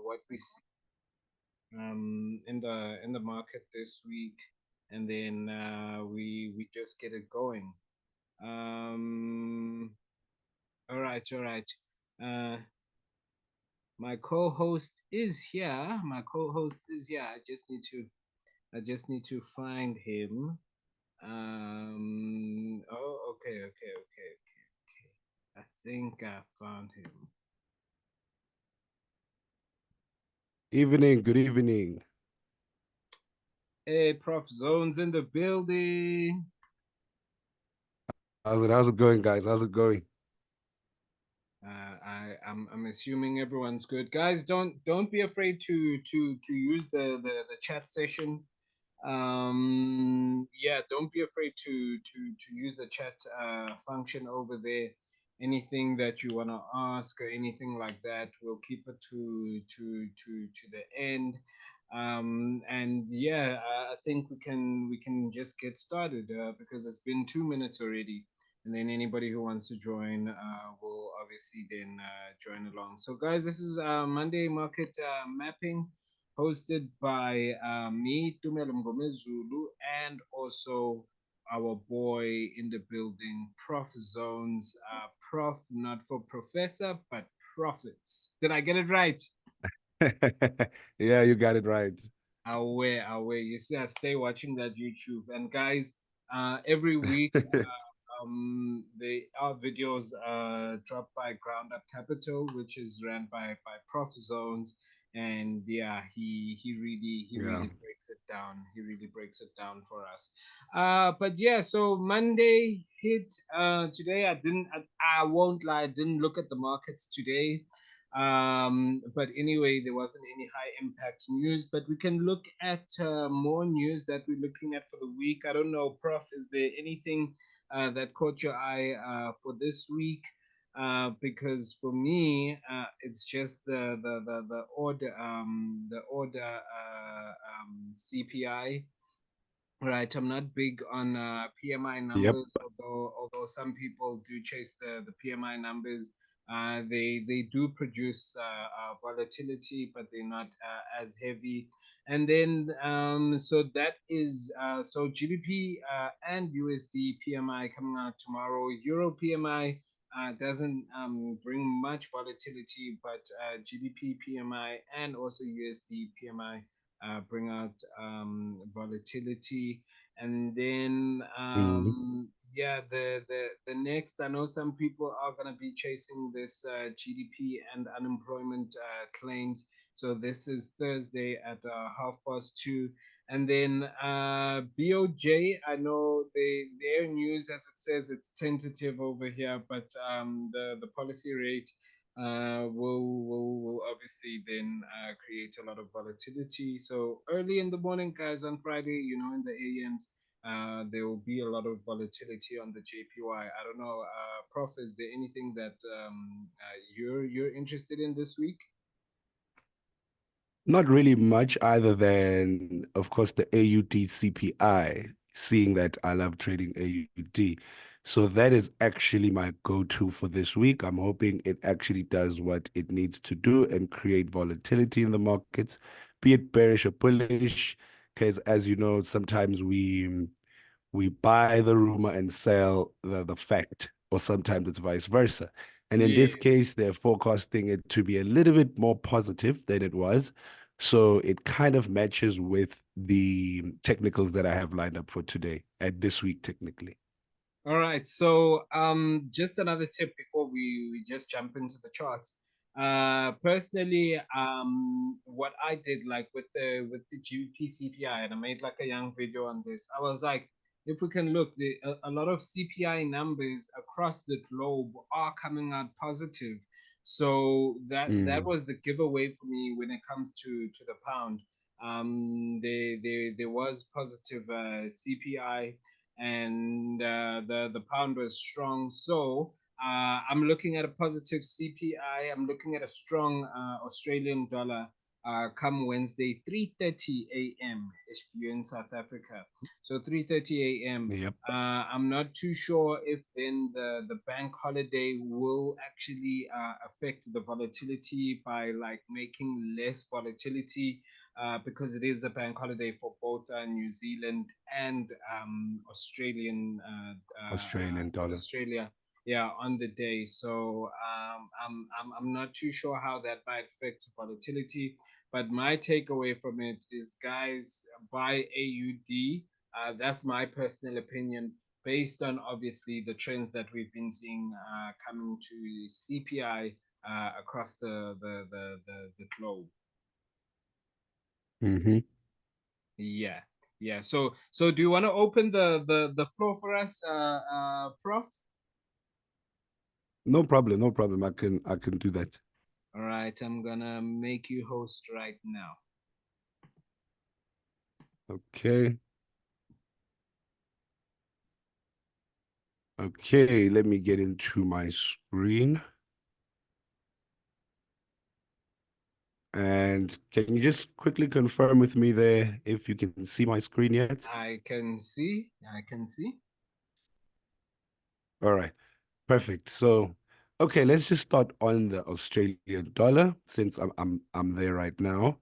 what we see in the market this week, and then we just get it going. Um, all right, all right. Uh, my co-host is here. My co-host is here. I just need to find him. Oh, okay, okay, okay, okay, okay. I think I found him. Evening, good evening. Hey, Prof. Zones in the building. How's it going, guys? How's it going? I'm assuming everyone's good. Guys, don't be afraid to use the chat session. Yeah, don't be afraid to use the chat function over there. Anything that you wanna ask or anything like that, we'll keep it to the end. And yeah, I think we can just get started because it's been 2 minutes already, and then anybody who wants to join will obviously then join along. So guys, this is Monday Market Mapping, hosted by me, Tumelo Mgomezulu, and also our boy in the building, Prof Zones. Prof, not for professor, but profits. Did I get it right? Yeah, you got it right. Aware, aware. You see, I stay watching that YouTube. And guys, every week the our videos dropped by Ground Up Capital, which is run by Prof Zones, and yeah, he really Yeah. breaks it down. He really breaks it down for us. But yeah, so Monday hit today. I won't lie, I didn't look at the markets today. But anyway, there wasn't any high impact news, but we can look at more news that we're looking at for the week. I don't know, Prof, is there anything that caught your eye for this week? Because for me, it's just the order CPI. Right, I'm not big on PMI Yep. numbers, although some people do chase the PMI numbers. They do produce volatility, but they're not as heavy. And then so that is so GBP and USD PMI coming out tomorrow. Euro PMI doesn't bring much volatility, but GBP PMI and also USD PMI bring out volatility. And then Mhm. yeah, the next, I know some people are going to be chasing this GDP and unemployment claims. So this is Thursday at 2:30. And then BOJ, I know their news, as it says, it's tentative over here, but the policy rate will obviously then create a lot of volatility. So early in the morning, guys, on Friday, in the AMs, there will be a lot of volatility on the JPY. I don't know, Prof, is there anything that you're interested in this week? Not really much other than, of course, the AUD CPI, seeing that I love trading AUD. So that is actually my go-to for this week. I'm hoping it actually does what it needs to do and create volatility in the markets, be it bearish or bullish. Because as you know, sometimes we buy the rumor and sell the fact, or sometimes it's vice versa. And in this Yes. case, they're forecasting it to be a little bit more positive than it was. So it kind of matches with the technicals that I have lined up for today and this week, technically. All right. So, just another tip before we just jump into the charts. Personally, what I did, like with the GBP CPI, and I made like a young video on this. I was like, if we can look, a lot of CPI numbers across the globe are coming out positive. So that Mm, was the giveaway for me when it comes to the pound. There was positive CPI, and the pound was strong. So I'm looking at a positive CPI. I'm looking at a strong Australian dollar. come Wednesday, 3:30 a.m. if you're in South Africa. So 3:30 a.m. Yep. I'm not too sure if then the bank holiday will actually affect the volatility by like making less volatility because it is a bank holiday for both New Zealand and Australian dollar. Australia, yeah, on the day. So I'm not too sure how that might affect volatility. But my takeaway from it is, guys, buy AUD. That's my personal opinion, based on obviously the trends that we've been seeing coming to CPI across the globe. Mm-hmm. Yeah, yeah. So do you want to open the floor for us, Prof? No problem, no problem. I can do that. All right, I'm gonna make you host right now. Okay. Okay, let me get into my screen. And can you just quickly confirm with me there if you can see my screen yet? I can see. I can see. All right, perfect. So, okay, let's just start on the Australian dollar since I'm there right now.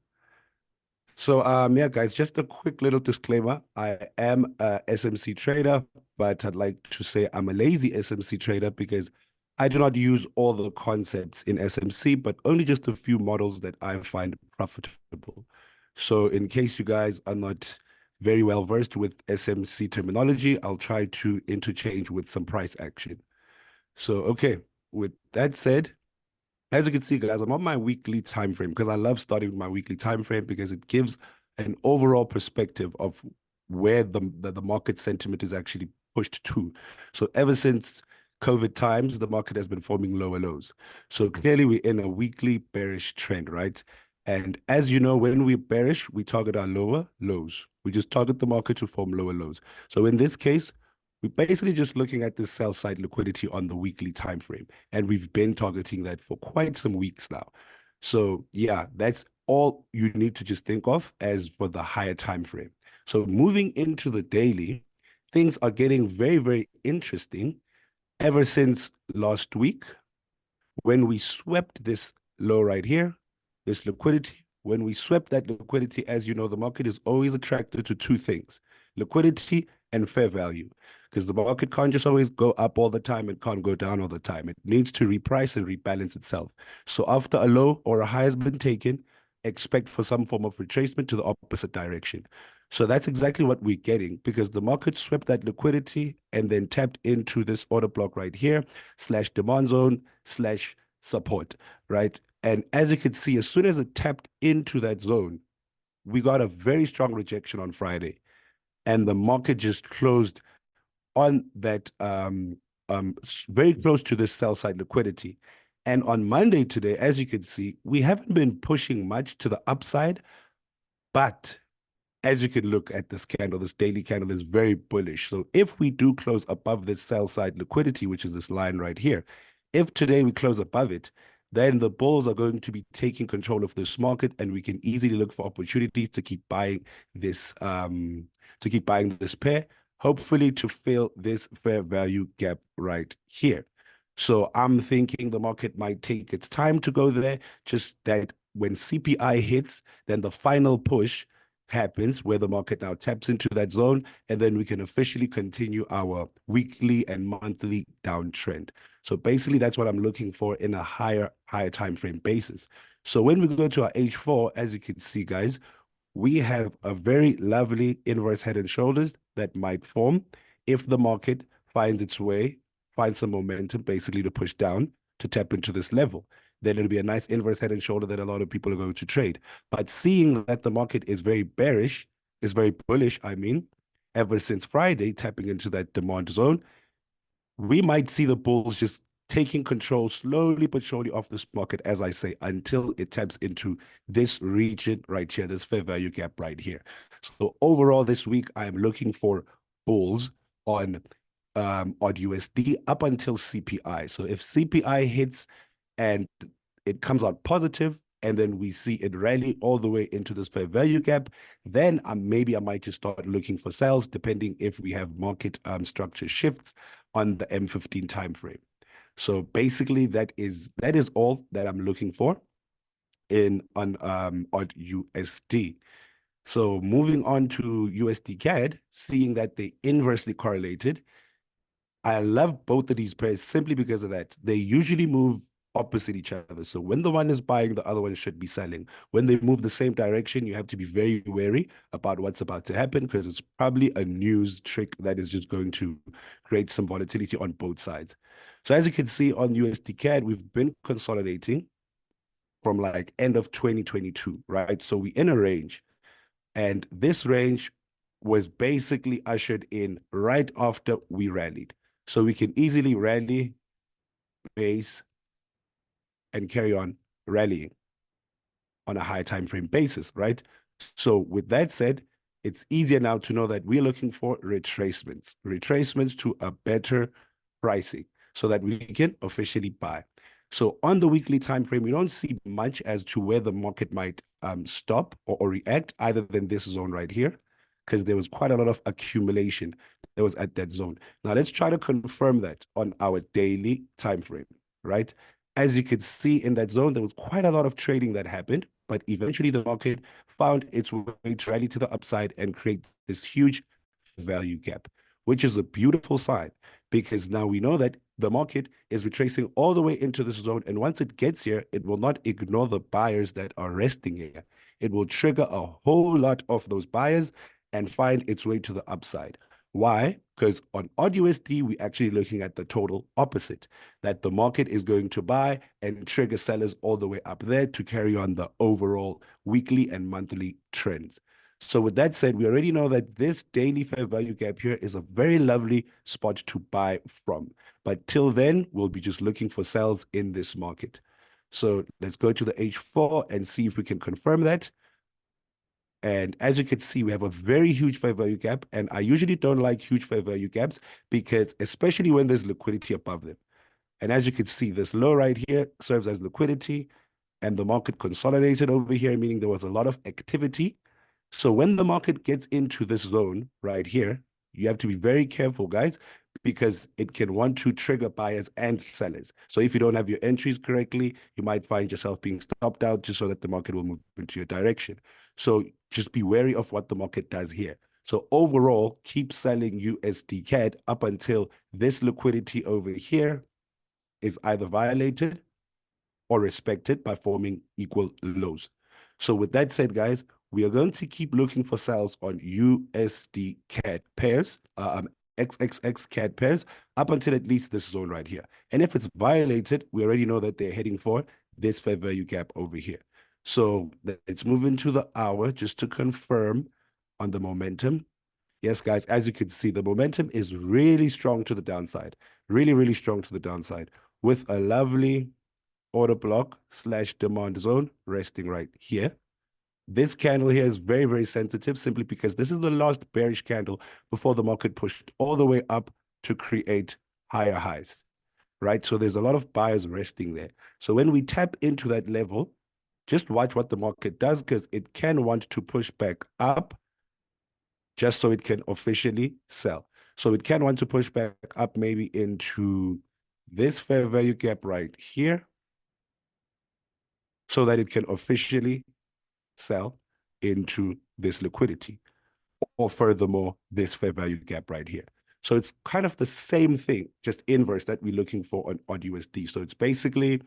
So yeah, guys, just a quick little disclaimer. I am a SMC trader, but I'd like to say I'm a lazy SMC trader because I do not use all the concepts in SMC, but only just a few models that I find profitable. So in case you guys are not very well versed with SMC terminology, I'll try to interchange with some price action. So okay, with that said, as you can see, guys, I'm on my weekly time frame because I love starting with my weekly time frame because it gives an overall perspective of where the market sentiment is actually pushed to. So ever since COVID times, the market has been forming lower lows. So clearly we're in a weekly bearish trend, right? And as you know, when we're bearish, we target our lower lows. We just target the market to form lower lows. So in this case, we're basically just looking at this sell side liquidity on the weekly time frame, and we've been targeting that for quite some weeks now. So yeah, that's all you need to just think of as for the higher time frame. So moving into the daily, things are getting very, very interesting ever since last week when we swept this low right here, this liquidity. When we swept that liquidity, as you know, the market is always attracted to two things: liquidity and fair value, because the market can't just always go up all the time and can't go down all the time. It needs to reprice and rebalance itself. So after a low or a high has been taken, expect for some form of retracement to the opposite direction. So that's exactly what we're getting, because the market swept that liquidity and then tapped into this order block right here, slash demand zone, slash support, right? And as you can see, as soon as it tapped into that zone, we got a very strong rejection on Friday. And the market just closed on that very close to this sell side liquidity. And on Monday today, as you can see, we haven't been pushing much to the upside, but as you can look at this candle, this daily candle is very bullish. So if we do close above this sell side liquidity, which is this line right here, if today we close above it, then the bulls are going to be taking control of this market, and we can easily look for opportunities to keep buying this pair, hopefully to fill this fair value gap right here. So I'm thinking the market might take its time to go there, just that when CPI hits, then the final push happens where the market now taps into that zone, and then we can officially continue our weekly and monthly downtrend. So basically that's what I'm looking for in a higher time frame basis. So when we go to our H4, as you can see, guys, we have a very lovely inverse head and shoulders that might form if the market finds some momentum basically to push down to tap into this level. Then it'll be a nice inverse head and shoulder that a lot of people are going to trade. But seeing that the market is very bullish, I mean, ever since Friday, tapping into that demand zone, we might see the bulls just taking control slowly but surely off this market, as I say, until it taps into this region right here, this fair value gap right here. So overall this week, I'm looking for bulls on odd USD up until CPI. So if CPI hits and it comes out positive, and then we see it rally all the way into this fair value gap, then maybe I might just start looking for sales, depending if we have market structure shifts on the M15 time frame. So basically, that is all that I'm looking for on odd USD. So moving on to USD CAD, seeing that they inversely correlated, I love both of these pairs simply because of that. They usually move opposite each other. So when the one is buying, the other one should be selling. When they move the same direction, you have to be very wary about what's about to happen because it's probably a news trick that is just going to create some volatility on both sides. So as you can see on USD CAD, we've been consolidating from like end of 2022, right? So we're in a range, and this range was basically ushered in right after we rallied. So we can easily rally, base, and carry on rallying on a high time frame basis, right? So with that said, it's easier now to know that we're looking for retracements to a better pricing so that we can officially buy. So on the weekly time frame, we don't see much as to where the market might stop or react, other than this zone right here, because there was quite a lot of accumulation that was at that zone. Now let's try to confirm that on our daily time frame, right? As you could see in that zone, there was quite a lot of trading that happened, but eventually the market found its way to rally to the upside and create this huge value gap, which is a beautiful sign because now we know that the market is retracing all the way into this zone. And once it gets here, it will not ignore the buyers that are resting here. It will trigger a whole lot of those buyers and find its way to the upside. Why? Because on odd USD, we're actually looking at the total opposite, that the market is going to buy and trigger sellers all the way up there to carry on the overall weekly and monthly trends. So with that said, we already know that this daily fair value gap here is a very lovely spot to buy from. But till then, we'll be just looking for sales in this market. So let's go to the H4 and see if we can confirm that. And as you can see, we have a very huge fair value gap. And I usually don't like huge fair value gaps because especially when there's liquidity above them. And as you can see, this low right here serves as liquidity, and the market consolidated over here, meaning there was a lot of activity. So when the market gets into this zone right here, you have to be very careful, guys, because it can want to trigger buyers and sellers. So if you don't have your entries correctly, you might find yourself being stopped out just so that the market will move into your direction. So just be wary of what the market does here. So overall, keep selling USD CAD up until this liquidity over here is either violated or respected by forming equal lows. So with that said, guys, we are going to keep looking for sales on USD CAD pairs, XXX CAD pairs, up until at least this zone right here. And if it's violated, we already know that they're heading for this fair value gap over here. So let's move into the hour just to confirm on the momentum. Yes, guys, as you can see, the momentum is really strong to the downside, really, really strong to the downside with a lovely order block / demand zone resting right here. This candle here is very, very sensitive simply because this is the last bearish candle before the market pushed all the way up to create higher highs, right? So there's a lot of buyers resting there. So when we tap into that level, just watch what the market does because it can want to push back up just so it can officially sell. So it can want to push back up maybe into this fair value gap right here so that it can officially sell into this liquidity, or furthermore, this fair value gap right here. So it's kind of the same thing, just inverse that we're looking for on odd USD. So it's basically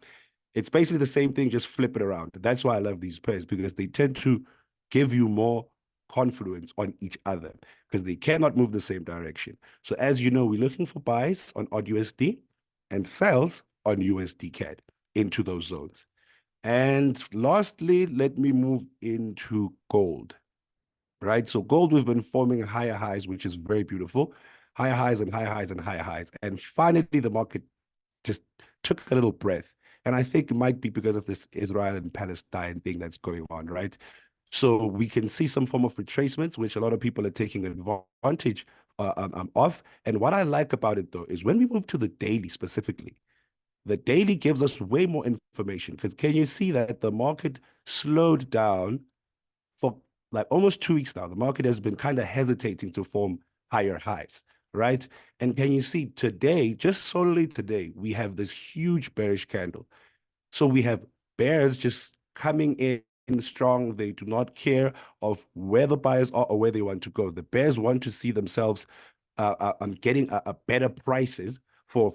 the same thing, just flip it around. That's why I love these pairs, because they tend to give you more confluence on each other because they cannot move the same direction. So as you know, we're looking for buys on odd USD and sells on USD CAD into those zones. And lastly, let me move into gold, right? So gold, we've been forming higher highs, which is very beautiful. Higher highs and higher highs and higher highs. And finally, the market just took a little breath. And I think it might be because of this Israel and Palestine thing that's going on, right? So we can see some form of retracements, which a lot of people are taking advantage of. And what I like about it, though, is when we move to the daily specifically, The daily gives us way more information because can you see that the market slowed down for like almost 2 weeks now? The market has been kind of hesitating to form higher highs, right? And can you see today, just solely today, we have this huge bearish candle. So we have bears just coming in strong. They do not care of where the buyers are or where they want to go. The bears want to see themselves getting a better prices for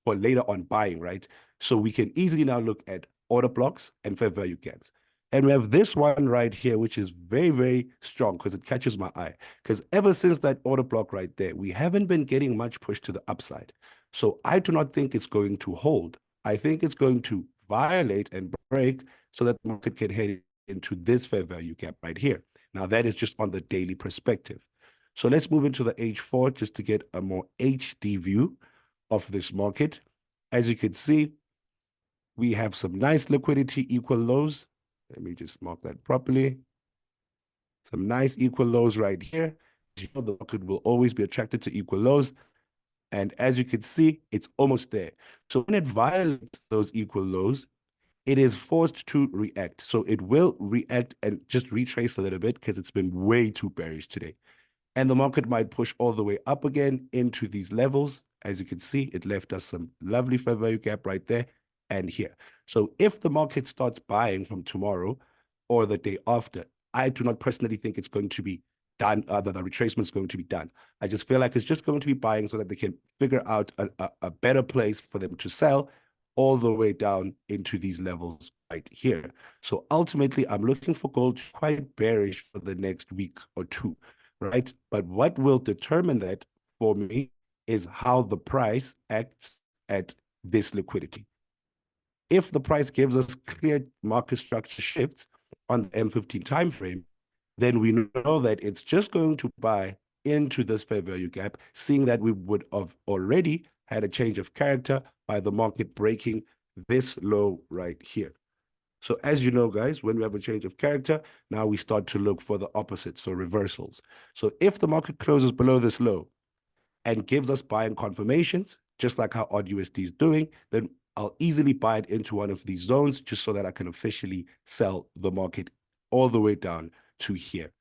later on buying, right? So we can easily now look at order blocks and fair value gaps. And we have this one right here, which is very, very strong because it catches my eye. Because ever since that order block right there, we haven't been getting much push to the upside. So I do not think it's going to hold. I think it's going to violate and break so that the market can head into this fair value gap right here. Now, that is just on the daily perspective. So let's move into the H4 just to get a more HD view of this market. As you can see, we have some nice liquidity equal lows. Let me just mark that properly. Some nice equal lows right here. You know, the market will always be attracted to equal lows. And as you can see, it's almost there. So when it violates those equal lows, it is forced to react. So it will react and just retrace a little bit because it's been way too bearish today. And the market might push all the way up again into these levels. As you can see, it left us some lovely fair value gap right there and here. So if the market starts buying from tomorrow or the day after, I do not personally think it's going to be done, the retracement is going to be done. I just feel like it's just going to be buying so that they can figure out a better place for them to sell all the way down into these levels right here. So ultimately, I'm looking for gold quite bearish for the next week or two, right? But what will determine that for me is how the price acts at this liquidity. If the price gives us clear market structure shifts on the M15 timeframe, then we know that it's just going to buy into this fair value gap, seeing that we would have already had a change of character by the market breaking this low right here. So as you know, guys, when we have a change of character, now we start to look for the opposite, so reversals. So if the market closes below this low and gives us buying confirmations, just like how odd USD is doing, then I'll easily buy it into one of these zones just so that I can officially sell the market all the way down to here.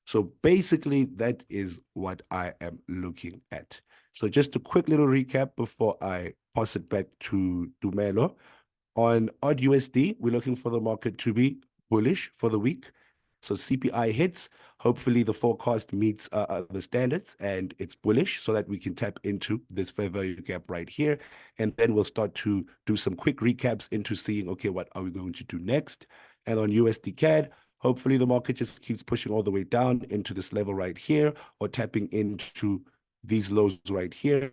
So basically, that is what I am looking at. So just a quick little recap before I pass it back to Dumelo. On odd USD, we're looking for the market to be bullish for the week. So CPI hits. Hopefully, the forecast meets the standards and it's bullish so that we can tap into this fair value gap right here. And then we'll start to do some quick recaps into seeing, okay, what are we going to do next? And on USD CAD, hopefully the market just keeps pushing all the way down into this level right here or tapping into these lows right here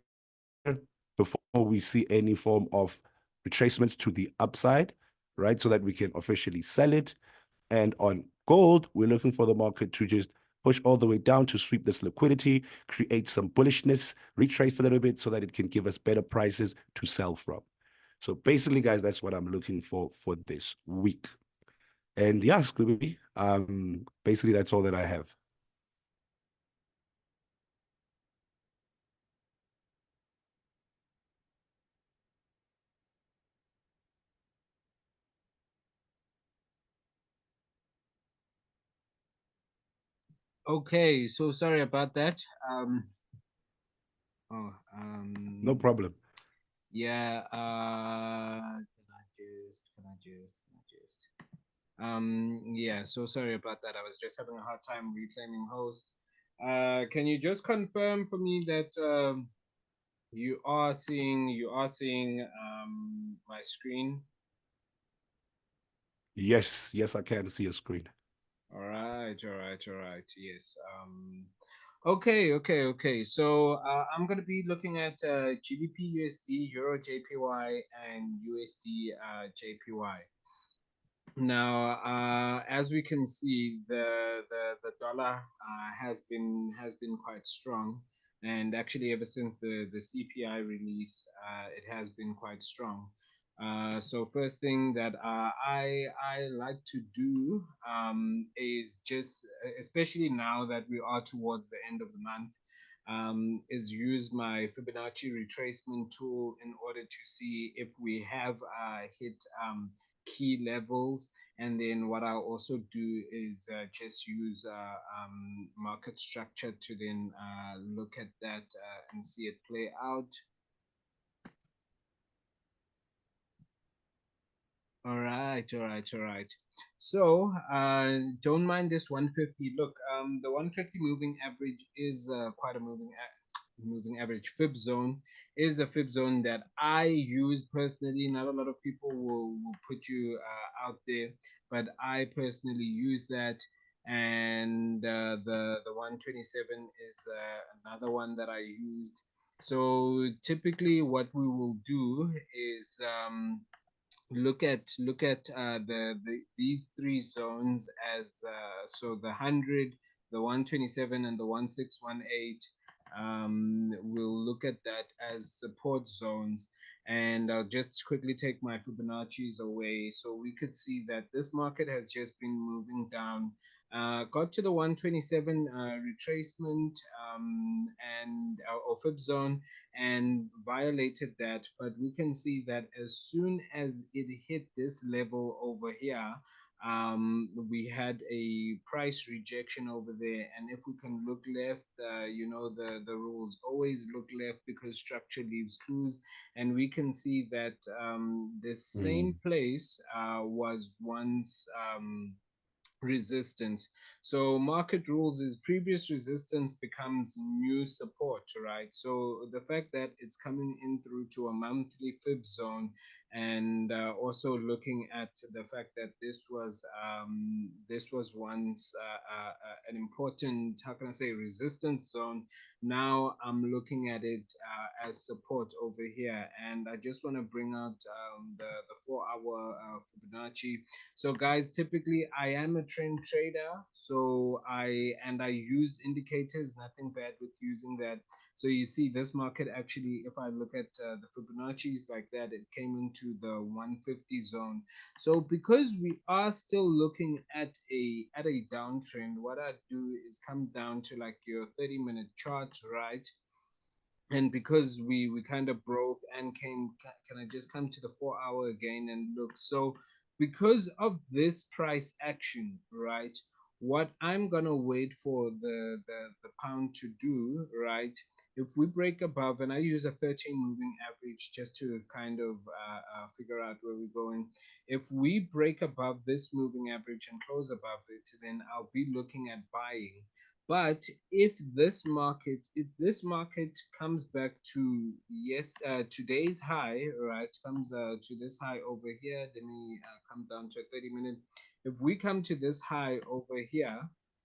before we see any form of retracements to the upside, right? So that we can officially sell it. And on gold, we're looking for the market to just push all the way down to sweep this liquidity, create some bullishness, retrace a little bit so that it can give us better prices to sell from. So basically, guys, that's what I'm looking for this week. And yeah, Scooby, basically that's all that I have. Okay, so sorry about that. Oh, No problem. yeah. Yeah. So sorry about that. I was just having a hard time reclaiming host. Can you just confirm for me that you are seeing my screen? Yes, yes, I can see a screen. All right, all right, all right. Yes. Okay, okay, okay. So I'm gonna be looking at GBP USD, Euro JPY, and USD JPY. Now, as we can see, the dollar has been quite strong, and actually ever since the CPI release, it has been quite strong. So first thing that I like to do is just, especially now that we are towards the end of the month, is use my Fibonacci retracement tool in order to see if we have hit key levels. And then what I'll also do is just use market structure to then look at that and see it play out. All right, all right, all right. So don't mind this 150. Look, the 150 moving average is quite a moving average. Fib zone is a fib zone that I use personally. Not a lot of people will put you out there, but I personally use that. And the 127 is another one that I used. So typically, what we will do is look at these three zones as so the 100, the 127, and the 1618. We'll look at that as support zones, and I'll just quickly take my Fibonacci's away so we could see that this market has just been moving down. Got to the 127 retracement and or fib zone and violated that, but we can see that as soon as it hit this level over here, we had a price rejection over there. And if we can look left, the rules always look left because structure leaves clues. And we can see that this same place was once resistance. So market rules is previous resistance becomes new support, right? So the fact that it's coming in through to a monthly fib zone, and also looking at the fact that this was once an important, how can I say, resistance zone. Now I'm looking at it as support over here, and I just want to bring out the 4 hour Fibonacci. So guys, typically I am a trend trader, so I use indicators. Nothing bad with using that. So you see this market actually, if I look at the Fibonacci's like that, it came into the 150 zone. So because we are still looking at a downtrend, what I do is come down to like your 30-minute chart, right? And because we kind of broke and can I just come to the 4 hour again and look? So because of this price action, right, what I'm gonna wait for the pound to do, right? If we break above, and I use a 13 moving average just to kind of figure out where we're going. If we break above this moving average and close above it, then I'll be looking at buying. But if this market comes back to today's high, right, comes to this high over here, let me come down to a 30-minute. If we come to this high over here,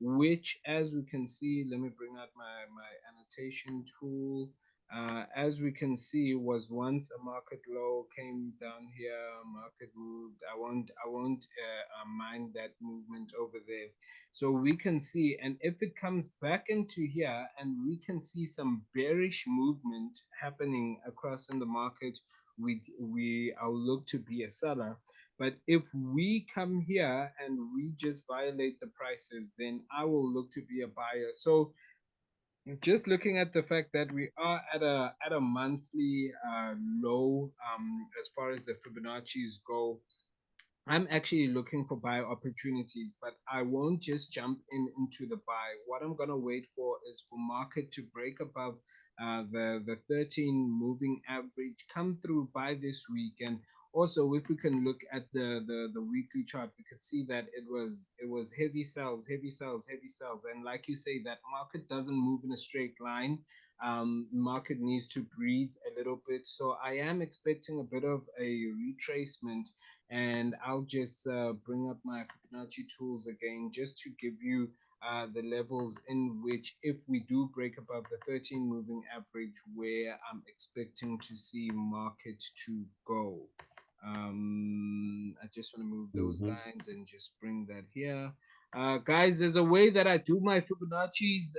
which as we can see, let me bring out my annotation tool. As we can see, was once a market low, came down here, market moved. I won't mind that movement over there. So we can see, and if it comes back into here and we can see some bearish movement happening across in the market, I'll look to be a seller. But if we come here and we just violate the prices, then I will look to be a buyer. So just looking at the fact that we are at a monthly low as far as the Fibonacci's go, I'm actually looking for buy opportunities, but I won't just jump into the buy. What I'm gonna wait for is for market to break above the 13 moving average, come through by this week. And also, if we can look at the weekly chart, we could see that it was heavy sells, heavy sells, heavy sells. And like you say, that market doesn't move in a straight line. Market needs to breathe a little bit. So I am expecting a bit of a retracement, and I'll just bring up my Fibonacci tools again just to give you the levels in which, if we do break above the 13 moving average, where I'm expecting to see market to go. I just want to move those lines and just bring that here. Guys, there's a way that I do my Fibonacci's.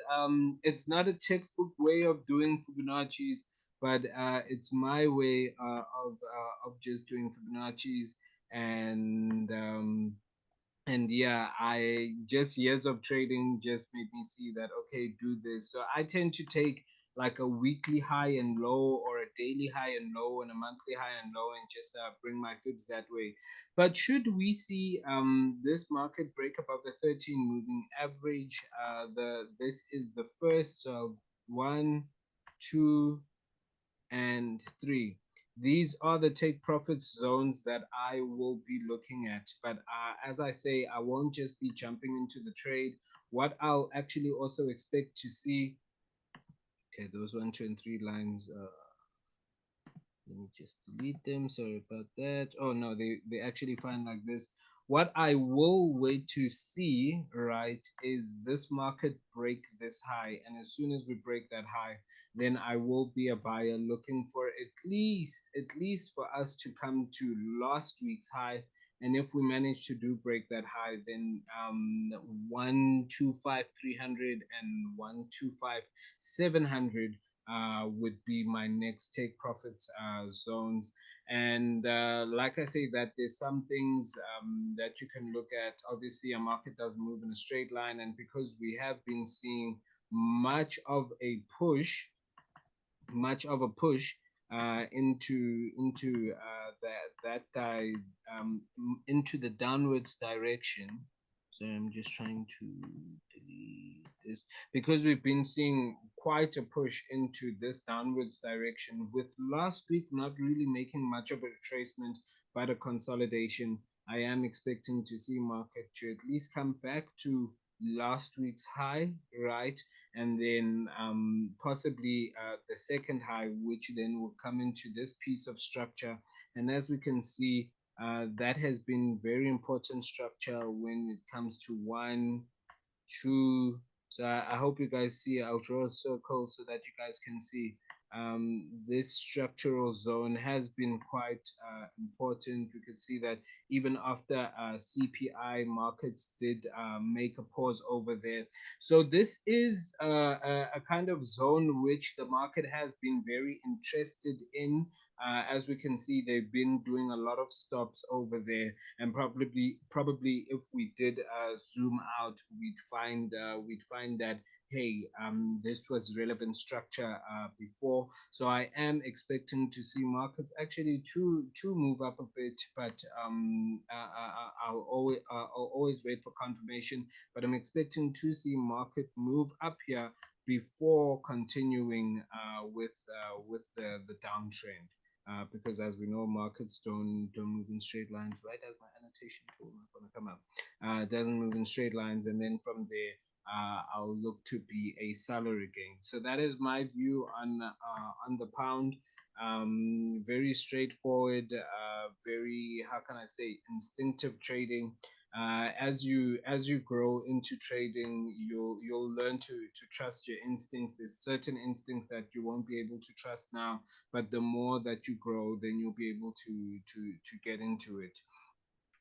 It's not a textbook way of doing Fibonacci's, but it's my way of just doing Fibonacci's. And yeah, I just years of trading just made me see that, okay, do this. So I tend to take like a weekly high and low, or a daily high and low, and a monthly high and low, and just bring my fibs that way. But should we see this market break above the 13 moving average, this is the first one, two, and three. These are the take profits zones that I will be looking at. But as I say, I won't just be jumping into the trade. What I'll actually also expect to see, okay, those one, two, and three lines. Let me just delete them. Sorry about that. Oh no, they actually find like this. What I will wait to see, right, is this market break this high. And as soon as we break that high, then I will be a buyer looking for at least for us to come to last week's high. And if we manage to do break that high, then 125,300 and 125,700 would be my next take profits zones. And like I say, that there's some things that you can look at. Obviously, a market doesn't move in a straight line, and because we have been seeing much of a push, into into the downwards direction. So I'm just trying to delete this, because we've been seeing quite a push into this downwards direction, with last week not really making much of a retracement but a consolidation. I am expecting to see market to at least come back to last week's high, right? And then possibly the second high, which then will come into this piece of structure. And as we can see, that has been very important structure when it comes to one, two. So I hope you guys see. I'll draw a circle so that you guys can see. This structural zone has been quite important. We could see that even after CPI, markets did make a pause over there. So this is a kind of zone which the market has been very interested in. As we can see, they've been doing a lot of stops over there, and probably if we did zoom out, we'd find that, hey, this was relevant structure before. So I am expecting to see markets actually to move up a bit, but I'll always wait for confirmation. But I'm expecting to see market move up here before continuing with the downtrend. Because as we know, markets don't move in straight lines, right? As my annotation tool not going to come up, it doesn't move in straight lines, and then from there, I'll look to be a seller again. So that is my view on the pound. Very straightforward, very, how can I say, instinctive trading. As you grow into trading, you'll learn to trust your instincts. There's certain instincts that you won't be able to trust now, but the more that you grow, then you'll be able to get into it.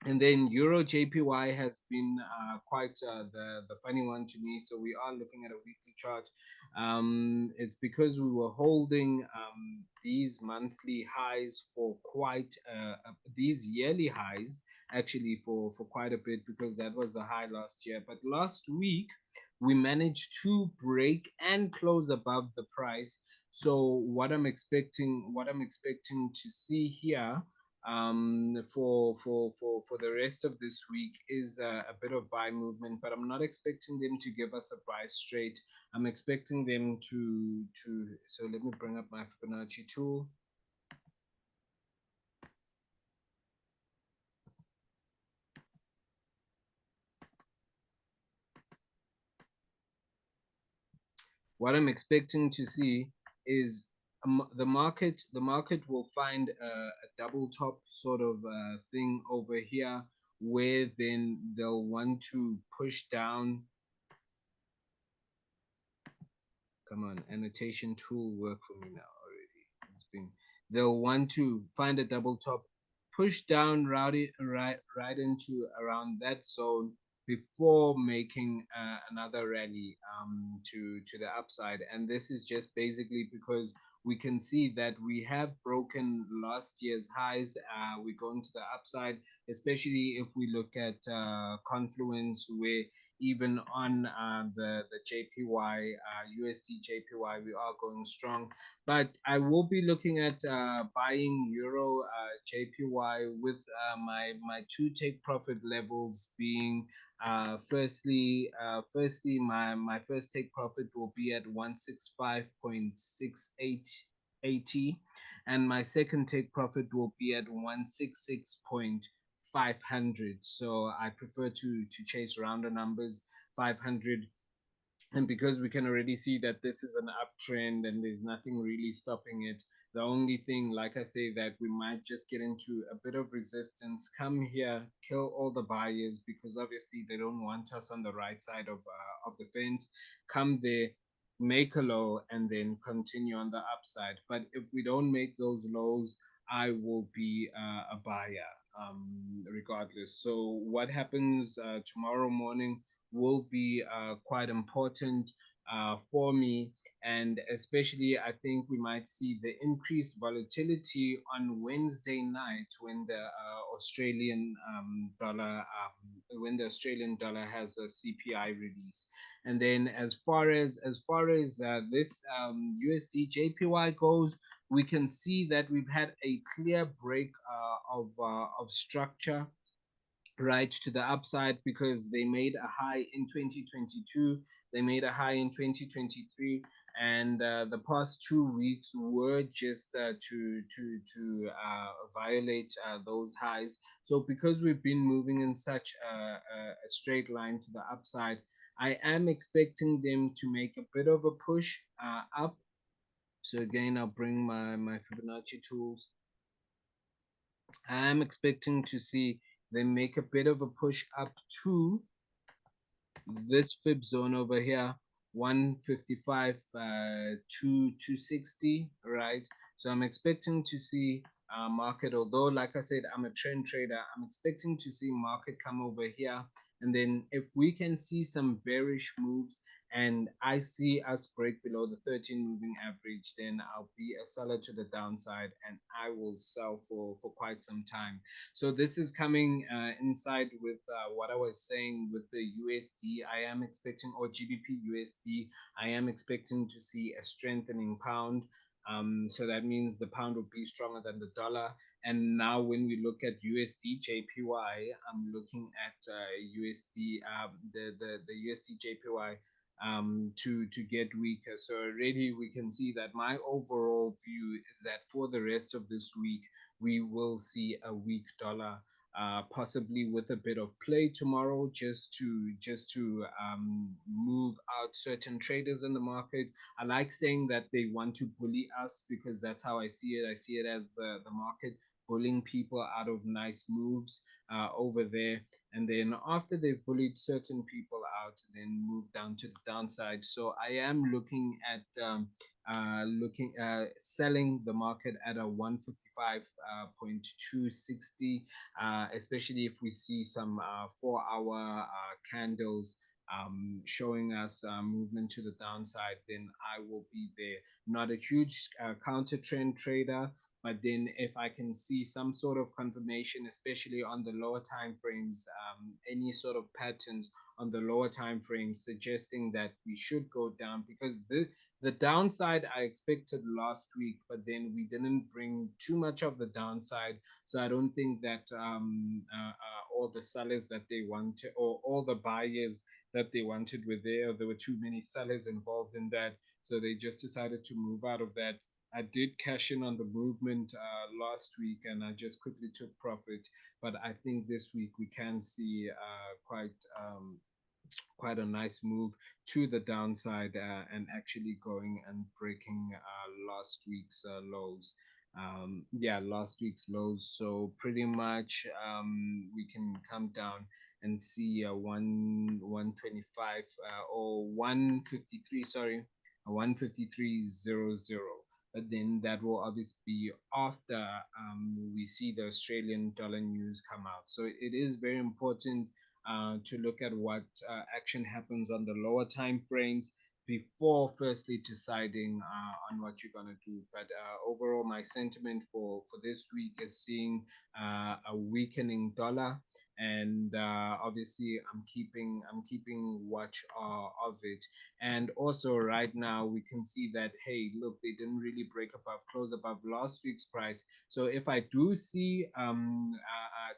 And then Euro JPY has been quite the funny one to me. So we are looking at a weekly chart. It's because we were holding these monthly highs for quite these yearly highs actually for quite a bit, because that was the high last year. But last week we managed to break and close above the price. So what I'm expecting to see here for the rest of this week is a bit of buy movement, but I'm not expecting them to give us a buy straight. I'm expecting them to. So let me bring up my Fibonacci tool. What I'm expecting to see is the market will find a double top sort of thing over here, where then they'll want to push down. Come on, annotation tool, work for me now already. It's been, they'll want to find a double top, push down right into around that zone before making another rally to the upside. And this is just basically because we can see that we have broken last year's highs. We're going to the upside, especially if we look at Confluence, where even on the JPY, USD JPY, we are going strong. But I will be looking at buying Euro JPY with my two take profit levels being firstly, my first take profit will be at 165.6880, and my second take profit will be at 166.500. So I prefer to chase rounder numbers, 500. And because we can already see that this is an uptrend and there's nothing really stopping it, the only thing, like I say, that we might just get into a bit of resistance, come here, kill all the buyers, because obviously they don't want us on the right side of the fence. Come there, make a low, and then continue on the upside. But if we don't make those lows, I will be a buyer regardless. So what happens tomorrow morning will be quite important for me. And especially, I think we might see the increased volatility on Wednesday night when the Australian dollar, when the Australian dollar has a CPI release. And then, as far as this USD JPY goes, we can see that we've had a clear break of structure right to the upside, because they made a high in 2022, they made a high in 2023, and the past 2 weeks were just to violate those highs. So because we've been moving in such a straight line to the upside, I am expecting them to make a bit of a push up. So again, I'll bring my Fibonacci tools. I'm expecting to see them make a bit of a push up to this fib zone over here, 155 to 260, right? So I'm expecting to see market, although like I said, I'm a trend trader, I'm expecting to see market come over here. And then if we can see some bearish moves and I see us break below the 13 moving average, then I'll be a seller to the downside and I will sell for quite some time. So this is coming inside with what I was saying with the USD. I am expecting, or GBP USD, I am expecting to see a strengthening pound. So that means the pound will be stronger than the dollar. And now when we look at USD JPY, I'm looking at USD, the USD JPY to get weaker. So already we can see that my overall view is that for the rest of this week, we will see a weak dollar, possibly with a bit of play tomorrow, just to move out certain traders in the market. I like saying that they want to bully us, because that's how I see it. I see it as the market bullying people out of nice moves over there. And then after they've bullied certain people out, then move down to the downside. So I am looking at selling the market at a 155.260, especially if we see some 4-hour candles showing us movement to the downside, then I will be there. Not a huge counter trend trader, but then if I can see some sort of confirmation, especially on the lower time frames, any sort of patterns on the lower time frames suggesting that we should go down, because the downside I expected last week, but then we didn't bring too much of the downside. So I don't think that all the sellers that they wanted, or all the buyers that they wanted were there. There were too many sellers involved in that. So they just decided to move out of that. I did cash in on the movement last week and I just quickly took profit. But I think this week we can see quite a nice move to the downside and actually going and breaking last week's lows. Yeah, last week's lows. So pretty much we can come down and see a 125 or 153, sorry, a 153.00. But then that will obviously be after we see the Australian dollar news come out. So it is very important to look at what action happens on the lower time frames. before firstly deciding on what you're gonna do. But overall, my sentiment for this week is seeing a weakening dollar, and obviously I'm keeping watch of it. And also right now we can see that, hey, look, they didn't really close above last week's price. So if I do see a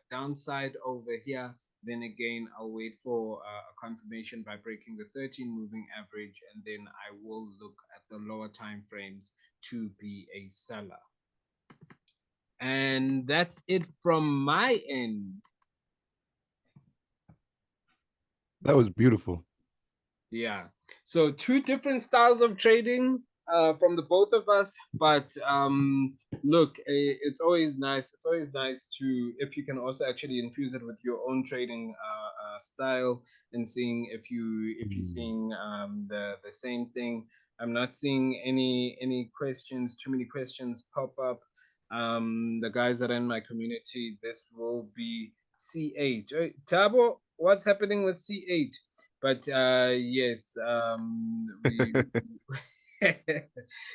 downside over here, then again, I'll wait for a confirmation by breaking the 13 moving average, and then I will look at the lower time frames to be a seller. And that's it from my end. That was beautiful. Yeah. So two different styles of trading from the both of us, but look, it's always nice. It's always nice to, if you can also actually infuse it with your own trading style, and seeing if you're seeing the same thing. I'm not seeing any questions, too many questions pop up. The guys that are in my community, this will be C8. Tabo, what's happening with C8? But yes, we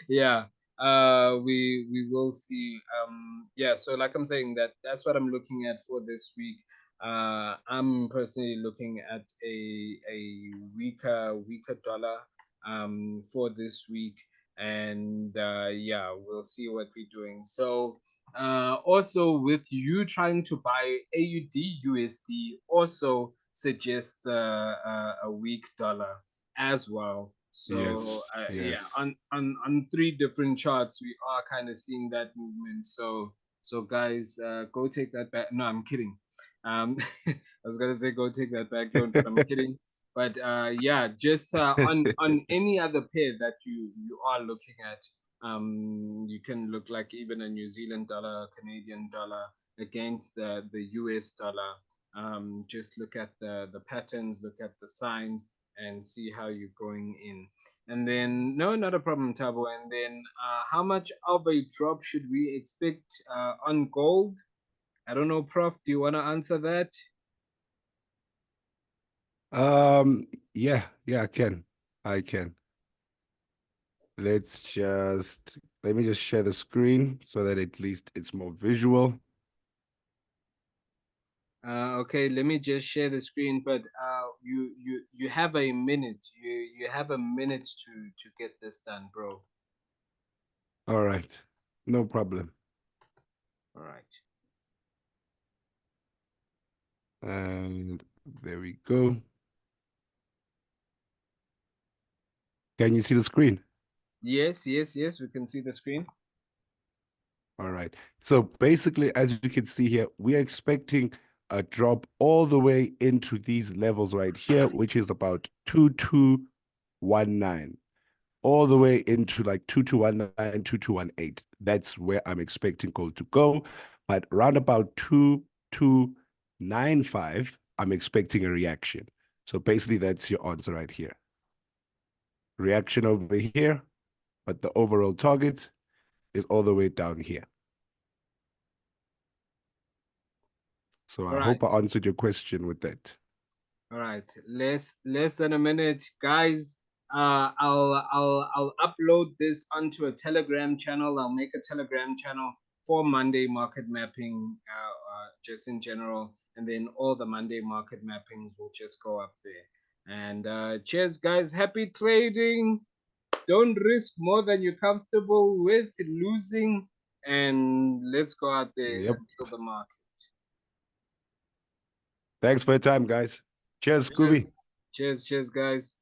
yeah, we will see. Yeah, so like I'm saying, that's what I'm looking at for this week. I'm personally looking at a weaker dollar for this week, and yeah, we'll see what we're doing. So also with you trying to buy AUD USD also suggests a weak dollar as well. So Yes, yeah, yes. on three different charts, we are kind of seeing that movement. So guys, go take that back. No, I'm kidding. I was gonna say go take that back loan, but I'm kidding. But yeah, just on any other pair that you are looking at, you can look like even a New Zealand dollar, Canadian dollar against the US dollar. Just look at the patterns, look at the signs, and see how you're going in. And then, no, not a problem, Tabo. And then, how much of a drop should we expect on gold? I don't know, Prof. Do you want to answer that? Yeah, I can. Let me just share the screen so that at least it's more visual. Okay, let me just share the screen. But you have a minute. You have a minute to get this done, bro. All right, no problem. All right. And there we go. Can you see the screen? Yes, yes, yes. We can see the screen. All right. So basically, as you can see here, we are expecting a drop all the way into these levels right here, which is about 2219, all the way into like 2219, 2218. That's where I'm expecting gold to go. But around about 2295, I'm expecting a reaction. So basically, that's your answer right here. Reaction over here, but the overall target is all the way down here. So I hope I answered your question with that. All right, less than a minute, guys. I'll upload this onto a Telegram channel. I'll make a Telegram channel for Monday market mapping, just in general, and then all the Monday market mappings will just go up there. And cheers, guys. Happy trading. Don't risk more than you're comfortable with losing, and let's go out there and kill the market. Thanks for your time, guys. Cheers, Scooby. Cheers, guys.